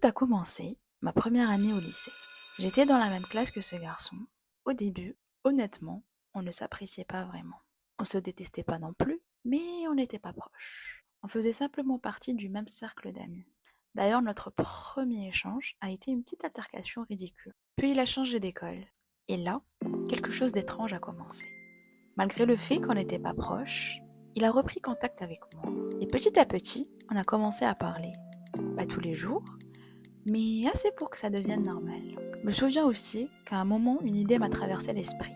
a commencé ma première année au lycée. J'étais dans la même classe que ce garçon. Au début, honnêtement, on ne s'appréciait pas vraiment. On se détestait pas non plus, mais on n'était pas proches. On faisait simplement partie du même cercle d'amis. D'ailleurs, notre premier échange a été une petite altercation ridicule. Puis il a changé d'école. Et là, quelque chose d'étrange a commencé. Malgré le fait qu'on n'était pas proches, il a repris contact avec moi. Et petit à petit, on a commencé à parler. Pas tous les jours, mais assez pour que ça devienne normal. Je me souviens aussi qu'à un moment, une idée m'a traversé l'esprit.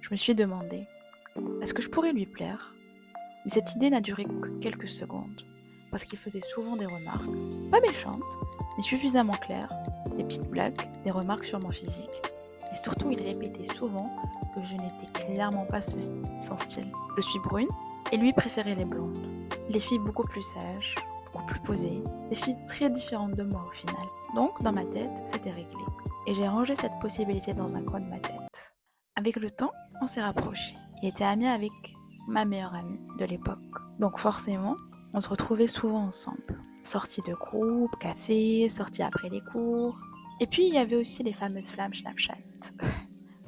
Je me suis demandé, est-ce que je pourrais lui plaire? Mais cette idée n'a duré que quelques secondes, parce qu'il faisait souvent des remarques, pas méchantes, mais suffisamment claires, des petites blagues, des remarques sur mon physique, et surtout il répétait souvent que je n'étais clairement pas son style. Je suis brune, et lui préférait les blondes. Les filles beaucoup plus sages, beaucoup plus posées, des filles très différentes de moi au final. Donc, dans ma tête, c'était réglé. Et j'ai rangé cette possibilité dans un coin de ma tête. Avec le temps, on s'est rapprochés. Il était ami avec ma meilleure amie de l'époque. Donc forcément, on se retrouvait souvent ensemble. Sorties de groupe, café, sorties après les cours. Et puis, il y avait aussi les fameuses flammes Snapchat.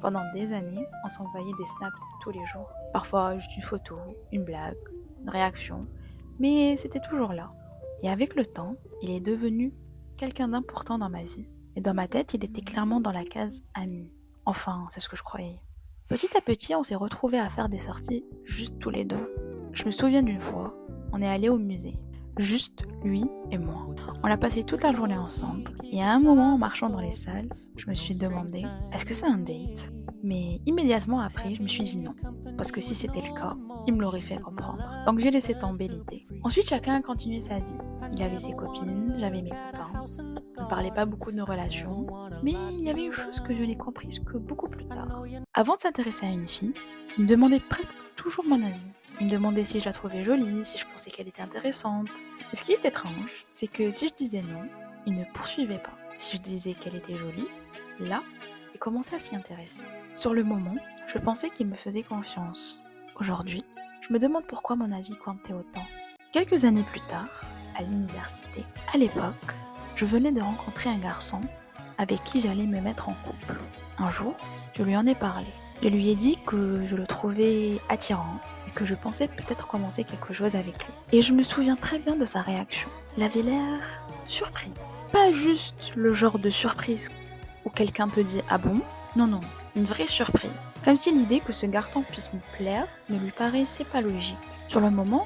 Pendant des années, on s'envoyait des snaps tous les jours. Parfois, juste une photo, une blague, une réaction. Mais c'était toujours là. Et avec le temps, il est devenu quelqu'un d'important dans ma vie. Et dans ma tête, il était clairement dans la case ami. Enfin, c'est ce que je croyais. Petit à petit, on s'est retrouvés à faire des sorties juste tous les deux. Je me souviens d'une fois, on est allé au musée. Juste lui et moi. On a passé toute la journée ensemble. Et à un moment, en marchant dans les salles, je me suis demandé, est-ce que c'est un date? Mais immédiatement après, je me suis dit non. Parce que si c'était le cas, il me l'aurait fait comprendre. Donc j'ai laissé tomber l'idée. Ensuite, chacun a continué sa vie. Il avait ses copines, j'avais mes copains. On ne parlait pas beaucoup de nos relations, mais il y avait une chose que je n'ai comprise que beaucoup plus tard. Avant de s'intéresser à une fille, il me demandait presque toujours mon avis. Il me demandait si je la trouvais jolie, si je pensais qu'elle était intéressante. Et ce qui est étrange, c'est que si je disais non, il ne poursuivait pas. Si je disais qu'elle était jolie, là, il commençait à s'y intéresser. Sur le moment, je pensais qu'il me faisait confiance. Aujourd'hui, je me demande pourquoi mon avis comptait autant. Quelques années plus tard, à l'université, à l'époque, je venais de rencontrer un garçon avec qui j'allais me mettre en couple. Un jour, je lui en ai parlé. Je lui ai dit que je le trouvais attirant et que je pensais peut-être commencer quelque chose avec lui. Et je me souviens très bien de sa réaction. Il avait l'air surpris. Pas juste le genre de surprise où quelqu'un te dit « Ah bon ?» Non, non, une vraie surprise. Comme si l'idée que ce garçon puisse me plaire ne lui paraissait pas logique. Sur le moment,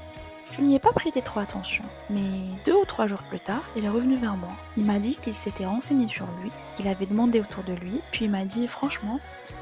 je n'y ai pas prêté trop attention, mais 2 ou 3 jours plus tard, il est revenu vers moi. Il m'a dit qu'il s'était renseigné sur lui, qu'il avait demandé autour de lui, puis il m'a dit « Franchement,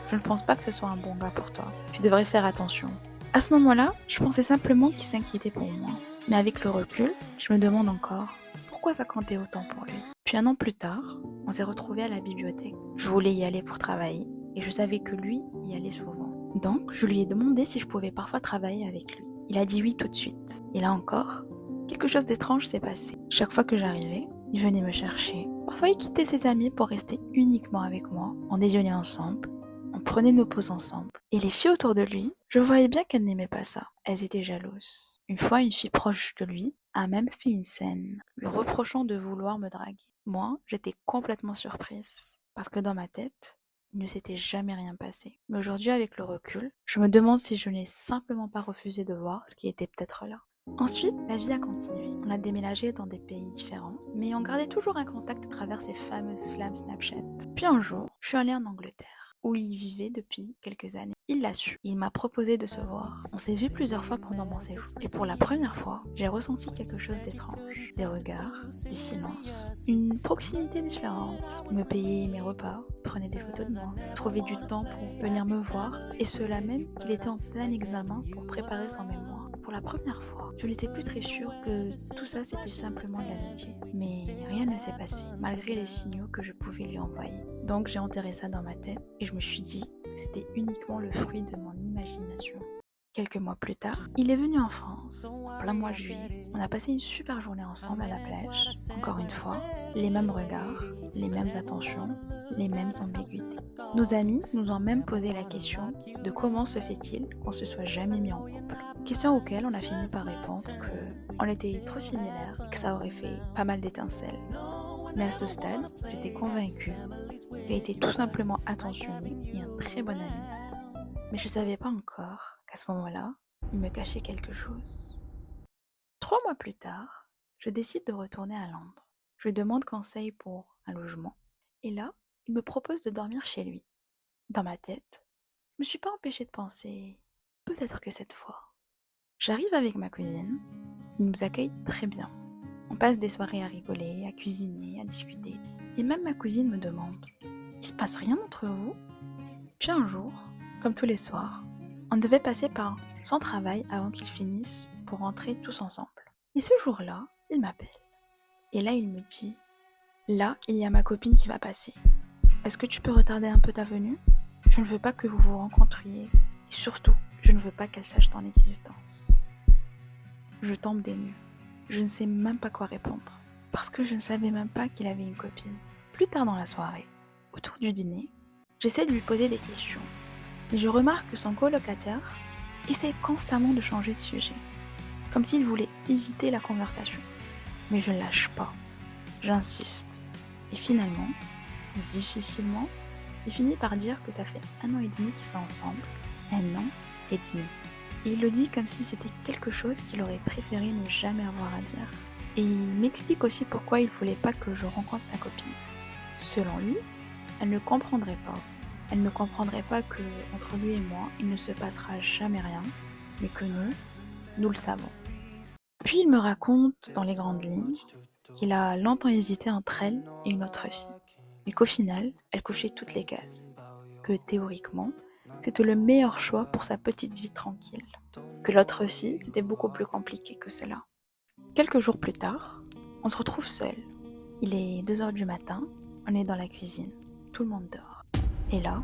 je ne pense pas que ce soit un bon gars pour toi. Tu devrais faire attention. » À ce moment-là, je pensais simplement qu'il s'inquiétait pour moi. Mais avec le recul, je me demande encore pourquoi ça comptait autant pour lui. Puis 1 an plus tard, on s'est retrouvés à la bibliothèque. Je voulais y aller pour travailler, et je savais que lui y allait souvent. Donc, je lui ai demandé si je pouvais parfois travailler avec lui. Il a dit oui tout de suite. Et là encore, quelque chose d'étrange s'est passé. Chaque fois que j'arrivais, il venait me chercher. Parfois, il quittait ses amis pour rester uniquement avec moi. On déjeunait ensemble, on prenait nos pauses ensemble. Et les filles autour de lui, je voyais bien qu'elles n'aimaient pas ça. Elles étaient jalouses. Une fois, une fille proche de lui a même fait une scène, lui reprochant de vouloir me draguer. Moi, j'étais complètement surprise. Parce que dans ma tête, il ne s'était jamais rien passé. Mais aujourd'hui, avec le recul, je me demande si je n'ai simplement pas refusé de voir ce qui était peut-être là. Ensuite, la vie a continué. On a déménagé dans des pays différents, mais on gardait toujours un contact à travers ces fameuses flammes Snapchat. Puis un jour, je suis allée en Angleterre, où il vivait depuis quelques années. Il l'a su. Il m'a proposé de se voir. On s'est vu plusieurs fois pendant mon séjour. Et pour la première fois, j'ai ressenti quelque chose d'étrange. Des regards, des silences, une proximité différente. Il me payait mes repas, prenait des photos de moi, trouvait du temps pour venir me voir, et cela même qu'il était en plein examen pour préparer son mémoire. Pour la première fois, je n'étais plus très sûre que tout ça c'était simplement de l'amitié. Mais rien ne s'est passé, malgré les signaux que je pouvais lui envoyer. Donc j'ai enterré ça dans ma tête et je me suis dit que c'était uniquement le fruit de mon imagination. Quelques mois plus tard, il est venu en France, en plein mois de juillet. On a passé une super journée ensemble à la plage. Encore une fois, les mêmes regards, les mêmes attentions, les mêmes ambiguïtés. Nos amis nous ont même posé la question de comment se fait-il qu'on se soit jamais mis en couple. Question auquel on a fini par répondre que on était trop similaires et que ça aurait fait pas mal d'étincelles. Mais à ce stade, j'étais convaincue qu'il était tout simplement attentionné et un très bon ami. Mais je ne savais pas encore qu'à ce moment-là, il me cachait quelque chose. 3 mois plus tard, je décide de retourner à Londres. Je lui demande conseil pour un logement. Et là, il me propose de dormir chez lui. Dans ma tête, je me suis pas empêchée de penser, peut-être que cette fois. J'arrive avec ma cousine, il nous accueille très bien. On passe des soirées à rigoler, à cuisiner, à discuter. Et même ma cousine me demande, il se passe rien entre vous? Puis un jour, comme tous les soirs, on devait passer par son travail avant qu'il finisse pour rentrer tous ensemble. Et ce jour-là, il m'appelle. Et là, il me dit, là, il y a ma copine qui va passer. Est-ce que tu peux retarder un peu ta venue? Je ne veux pas que vous vous rencontriez. Et surtout, je ne veux pas qu'elle sache ton existence. Je tombe des nues. Je ne sais même pas quoi répondre. Parce que je ne savais même pas qu'il avait une copine. Plus tard dans la soirée, autour du dîner, j'essaie de lui poser des questions. Mais je remarque que son colocataire essaie constamment de changer de sujet. Comme s'il voulait éviter la conversation. Mais je ne lâche pas. J'insiste. Et finalement, difficilement, il finit par dire que ça fait 1 an et demi qu'ils sont ensemble. 1 an et demi. Et il le dit comme si c'était quelque chose qu'il aurait préféré ne jamais avoir à dire. Et il m'explique aussi pourquoi il ne voulait pas que je rencontre sa copine. Selon lui, elle ne comprendrait pas. Elle ne comprendrait pas que entre lui et moi, il ne se passera jamais rien, mais que nous le savons. Puis il me raconte, dans les grandes lignes, qu'il a longtemps hésité entre elle et une autre fille, mais qu'au final, elle cochait toutes les cases. Que théoriquement, c'était le meilleur choix pour sa petite vie tranquille. Que l'autre fille, c'était beaucoup plus compliqué que cela. Quelques jours plus tard, on se retrouve seul. Il est 2 heures du matin, on est dans la cuisine, tout le monde dort. Et là,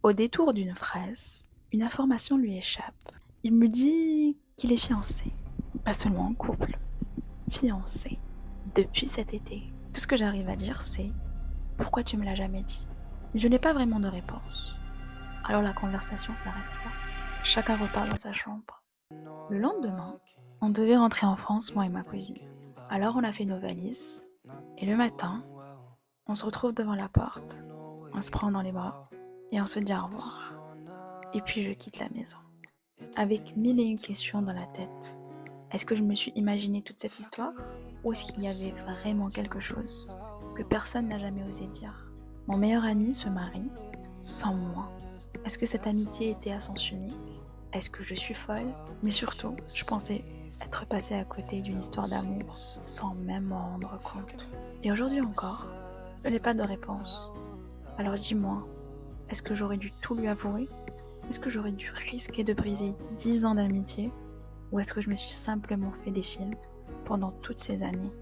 au détour d'une phrase, une information lui échappe. Il me dit qu'il est fiancé, pas seulement en couple, fiancé, depuis cet été. Tout ce que j'arrive à dire, c'est « Pourquoi tu me l'as jamais dit ?» Je n'ai pas vraiment de réponse. Alors la conversation s'arrête là. Chacun repart dans sa chambre. Le lendemain, on devait rentrer en France, moi et ma cousine. Alors on a fait nos valises. Et le matin, on se retrouve devant la porte. On se prend dans les bras et on se dit au revoir. Et puis je quitte la maison. Avec 1001 questions dans la tête. Est-ce que je me suis imaginé toute cette histoire? Ou est-ce qu'il y avait vraiment quelque chose que personne n'a jamais osé dire? Mon meilleur ami se marie sans moi. Est-ce que cette amitié était à sens unique? Est-ce que je suis folle? Mais surtout, je pensais être passée à côté d'une histoire d'amour sans même m'en rendre compte. Et aujourd'hui encore, je n'ai pas de réponse. Alors dis-moi, est-ce que j'aurais dû tout lui avouer? Est-ce que j'aurais dû risquer de briser 10 ans d'amitié? Ou est-ce que je me suis simplement fait des films pendant toutes ces années?